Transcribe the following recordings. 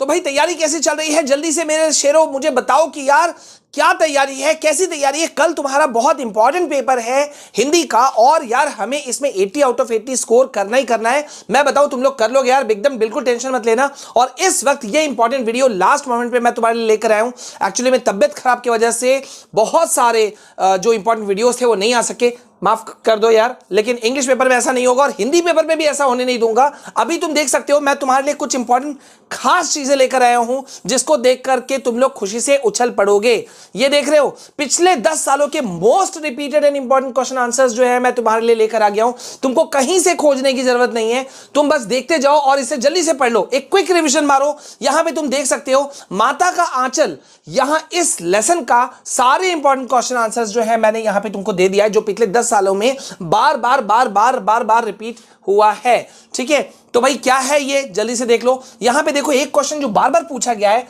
तो भाई तैयारी कैसी चल रही है, जल्दी से मेरे शेरों मुझे बताओ कि यार क्या तैयारी है, कैसी तैयारी है। कल तुम्हारा बहुत इंपॉर्टेंट पेपर है हिंदी का, और यार हमें इसमें 80 आउट ऑफ 80 स्कोर करना ही करना है। मैं बताऊं तुम लोग कर लोगे यार, एकदम बिल्कुल टेंशन मत लेना। और इस वक्त ये इंपॉर्टेंट वीडियो लास्ट मोमेंट पे मैं तुम्हारे लिए लेकर आया हूं। एक्चुअली में तबियत खराब की वजह से बहुत सारे जो इंपॉर्टेंट वीडियोस थे वो नहीं आ सके, माफ कर दो यार। लेकिन इंग्लिश पेपर में ऐसा नहीं होगा और हिंदी पेपर में भी ऐसा होने नहीं दूंगा। अभी तुम देख सकते हो मैं तुम्हारे लिए कुछ इंपॉर्टेंट खास चीजें लेकर आया हूं, जिसको देख करके तुम लोग खुशी से उछल पड़ोगे। ये देख रहे हो पिछले 10 सालों के most repeated and important question answers जो है मैं तुम्हारे लिए लेकर आ गया हूं। तुमको कहीं से खोजने की जरूरत नहीं है, तुम बस देखते जाओ और इसे जल्दी से पढ़ लो। एक क्विक रिविजन मारो। यहां पे तुम देख सकते हो माता का आंचल, यहां इस लेसन का सारे इंपॉर्टेंट क्वेश्चन आंसर्स जो है मैंने यहां पे तुमको दे दिया है, जो पिछले 10 सालों में बार बार रिपीट हुआ है। ठीक है, तो भाई क्या है ये, जल्दी से देख लो। यहां पे देखो एक क्वेश्चन जो बार बार पूछा गया है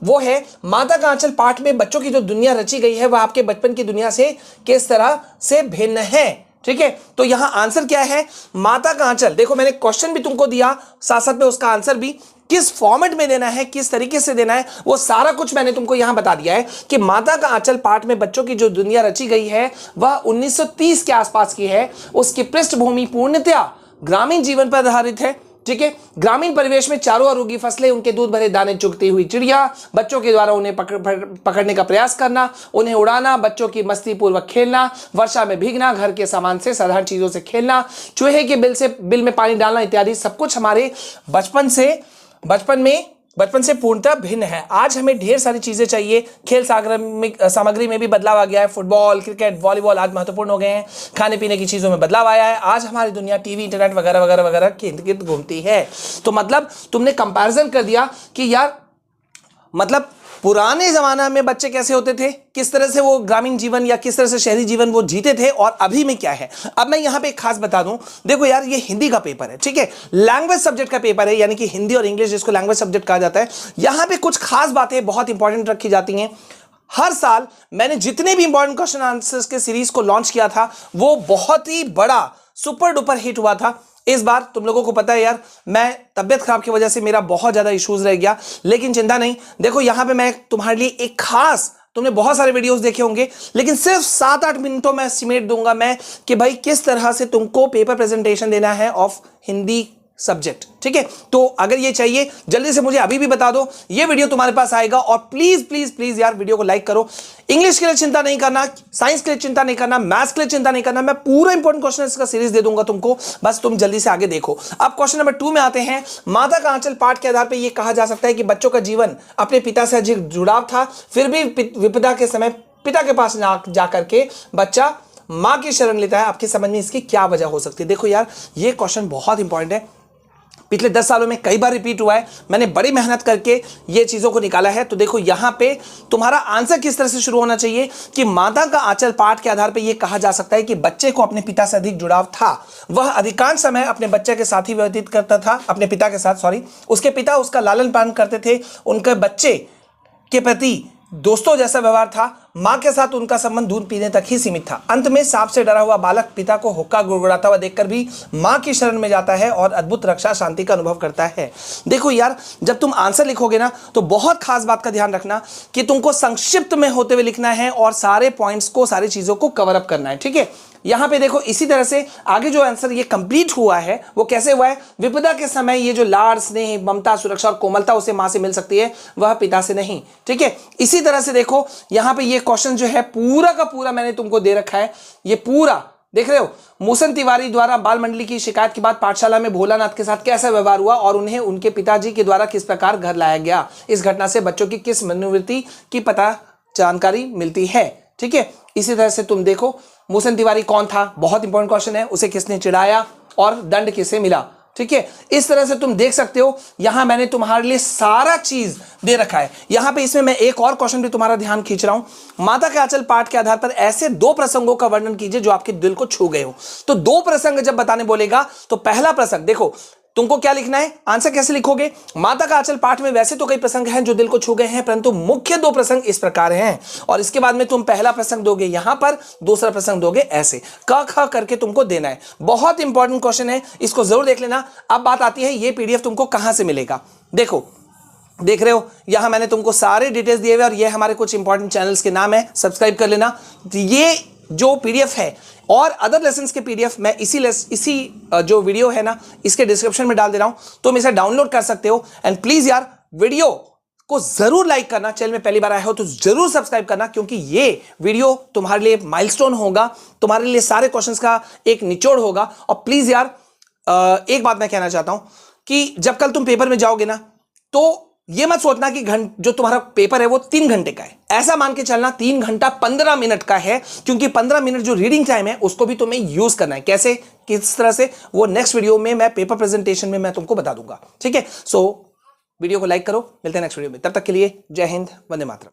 वो है माता का आंचल पाठ में बच्चों की जो दुनिया रची गई है वह आपके बचपन की दुनिया से किस तरह से भिन्न है। ठीक है, तो यहां आंसर क्या है, माता का आंचल। देखो मैंने क्वेश्चन भी तुमको दिया, साथ साथ में उसका आंसर भी, किस फॉर्मेट में देना है, किस तरीके से देना है, वो सारा कुछ मैंने तुमको यहां बता दिया है कि माता का आंचल पाठ में बच्चों की जो दुनिया रची गई है वह 1930 के आसपास की है। उसकी पृष्ठभूमि पूर्णतया ग्रामीण जीवन पर आधारित है। ठीक है, ग्रामीण परिवेश में चारों ओर उगी फसलें, उनके दूध भरे दाने चुगती हुई चिड़िया, बच्चों के द्वारा उन्हें पकड़ने का प्रयास करना, उन्हें उड़ाना, बच्चों की मस्ती पूर्वक खेलना, वर्षा में भीगना, घर के सामान से साधारण चीजों से खेलना, चूहे के बिल में पानी डालना इत्यादि सब कुछ हमारे बचपन से पूर्णतः भिन्न है। आज हमें ढेर सारी चीजें चाहिए। खेल सामग्री में भी बदलाव आ गया है। फुटबॉल, क्रिकेट, वॉलीबॉल आज महत्वपूर्ण हो गए हैं। खाने पीने की चीजों में बदलाव आया है। आज हमारी दुनिया टीवी, इंटरनेट वगैरह वगैरह वगैरह के इर्द गिर्द घूमती है। तो मतलब तुमने कंपैरिजन कर दिया कि यार मतलब पुराने जमाना में बच्चे कैसे होते थे, किस तरह से वो ग्रामीण जीवन या किस तरह से शहरी जीवन वो जीते थे, और अभी में क्या है। अब मैं यहां पे एक खास बता दूं, देखो यार ये हिंदी का पेपर है, ठीक है, लैंग्वेज सब्जेक्ट का पेपर है, यानी कि हिंदी और इंग्लिश जिसको लैंग्वेज सब्जेक्ट कहा जाता है। यहां पे कुछ खास बातें बहुत इंपॉर्टेंट रखी जाती हैं। हर साल मैंने जितने भी इंपॉर्टेंट क्वेश्चन आंसर्स के सीरीज को लॉन्च किया था वो बहुत ही बड़ा सुपर डुपर हिट हुआ था। इस बार तुम लोगों को पता है यार, मैं तबियत खराब की वजह से मेरा बहुत ज्यादा इश्यूज रह गया, लेकिन चिंता नहीं। देखो यहां पे मैं तुम्हारे लिए एक खास, तुमने बहुत सारे वीडियोस देखे होंगे, लेकिन सिर्फ 7-8 मिनटों में एस्टिमेट दूंगा मैं कि भाई किस तरह से तुमको पेपर प्रेजेंटेशन देना है ऑफ हिंदी सब्जेक्ट। ठीक है, तो अगर ये चाहिए जल्दी से मुझे अभी भी बता दो, ये वीडियो तुम्हारे पास आएगा। और प्लीज प्लीज प्लीज यार वीडियो को लाइक करो। इंग्लिश के लिए चिंता नहीं करना, साइंस के लिए चिंता नहीं करना, मैथ्स के लिए चिंता नहीं करना, मैं पूरा इंपॉर्टेंट क्वेश्चन इसका सीरीज दे दूंगा तुमको, बस तुम जल्दी से आगे देखो। अब क्वेश्चन नंबर 2 में आते हैं। माता का आंचल पाठ के आधार पर यह कहा जा सकता है कि बच्चों का जीवन अपने पिता से अधिक जुड़ाव था, फिर भी विपदा के समय पिता के पास जाकर के बच्चा मां की शरण लेता है। आपके समझ में इसकी क्या वजह हो सकती है। देखो यार ये क्वेश्चन बहुत इंपॉर्टेंट है, पिछले 10 सालों में कई बार रिपीट हुआ है, मैंने बड़ी मेहनत करके ये चीजों को निकाला है। तो देखो यहां पे तुम्हारा आंसर किस तरह से शुरू होना चाहिए कि माता का आंचल पाठ के आधार पे ये कहा जा सकता है कि बच्चे को अपने पिता से अधिक जुड़ाव था। वह अधिकांश समय अपने बच्चे के साथ ही व्यतीत करता था, अपने पिता के साथ, उसके पिता उसका लालन पालन करते थे, उनके बच्चे के प्रति दोस्तों जैसा व्यवहार था। मां के साथ उनका संबंध दूध पीने तक ही सीमित था। अंत में सांप से डरा हुआ बालक पिता को हुक्का गुड़गुड़ाता हुआ देखकर भी मां की शरण में जाता है और अद्भुत रक्षा शांति का अनुभव करता है। देखो यार जब तुम आंसर लिखोगे ना तो बहुत खास बात का ध्यान रखना कि तुमको संक्षिप्त में होते हुए लिखना है और सारे पॉइंट्स को, सारी चीजों को कवर अप करना है। ठीक है, यहां पे देखो इसी तरह से आगे जो आंसर ये कंप्लीट हुआ है वो कैसे हुआ है। विपदा के समय ये जो लाड़, स्नेह, ममता, सुरक्षा और कोमलता उसे मां से मिल सकती है, वह पिता से नहीं। ठीक है, इसी तरह से देखो यहां पे ये क्वेश्चन जो है पूरा का पूरा मैंने तुमको दे रखा है। ये पूरा देख रहे हो, मूसन तिवारी द्वारा बाल मंडली की शिकायत के बाद पाठशाला में भोलानाथ के साथ कैसा व्यवहार हुआ और उन्हें उनके पिताजी के द्वारा किस प्रकार घर लाया गया। इस घटना से बच्चों की किस मनोवृत्ति की पता जानकारी मिलती है। ठीक है, इसी तरह से तुम देखो मूसन तिवारी कौन था, बहुत इंपॉर्टेंट क्वेश्चन है, उसे किसने चिढ़ाया और दंड किसे मिला। ठीक है, इस तरह से तुम देख सकते हो यहां मैंने तुम्हारे लिए सारा चीज दे रखा है। यहां पे इसमें मैं एक और क्वेश्चन भी तुम्हारा ध्यान खींच रहा हूं। माता के आंचल पाठ के आधार पर ऐसे 2 प्रसंगों का वर्णन कीजिए जो आपके दिल को छू गए हो। तो 2 प्रसंग जब बताने बोलेगा तो पहला प्रसंग देखो तुमको क्या लिखना है, आंसर कैसे लिखोगे। माता का आंचल पाठ में वैसे तो कई प्रसंग हैं जो दिल को छू गए हैं, परंतु मुख्य 2 प्रसंग इस प्रकार हैं। और इसके बाद में तुम पहला प्रसंग दोगे यहां पर, दूसरा प्रसंग दोगे ऐसे, क ख करके तुमको देना है। बहुत इंपॉर्टेंट क्वेश्चन है, इसको जरूर देख लेना। अब बात आती है ये पीडीएफ तुमको कहां से मिलेगा। देखो देख रहे हो यहां मैंने तुमको सारे डिटेल्स दिए हुए और ये हमारे कुछ इंपॉर्टेंट चैनल्स के नाम है, सब्सक्राइब कर लेना। ये जो पीडीएफ है और अदर लेसन्स के पीडीएफ मैं इसी जो वीडियो है ना इसके डिस्क्रिप्शन में डाल दे रहा हूं, तुम इसे डाउनलोड कर सकते हो। एंड प्लीज यार वीडियो को जरूर लाइक करना, चैनल में पहली बार आए हो तो जरूर सब्सक्राइब करना, क्योंकि ये वीडियो तुम्हारे लिए माइलस्टोन होगा, तुम्हारे लिए सारे क्वेश्चंस का एक निचोड़ होगा। और प्लीज यार एक बात मैं कहना चाहता हूं कि जब कल तुम पेपर में जाओगे ना तो ये मत सोचना कि जो तुम्हारा पेपर है वो 3 घंटे का है, ऐसा मान के चलना 3 घंटा 15 मिनट का है, क्योंकि 15 मिनट जो रीडिंग टाइम है उसको भी तुम्हें यूज करना है। कैसे, किस तरह से, वो नेक्स्ट वीडियो में मैं पेपर प्रेजेंटेशन में मैं तुमको बता दूंगा। ठीक है, सो वीडियो को लाइक करो, मिलते हैं नेक्स्ट वीडियो में, तब तक के लिए जय हिंद, वंदे मातरम।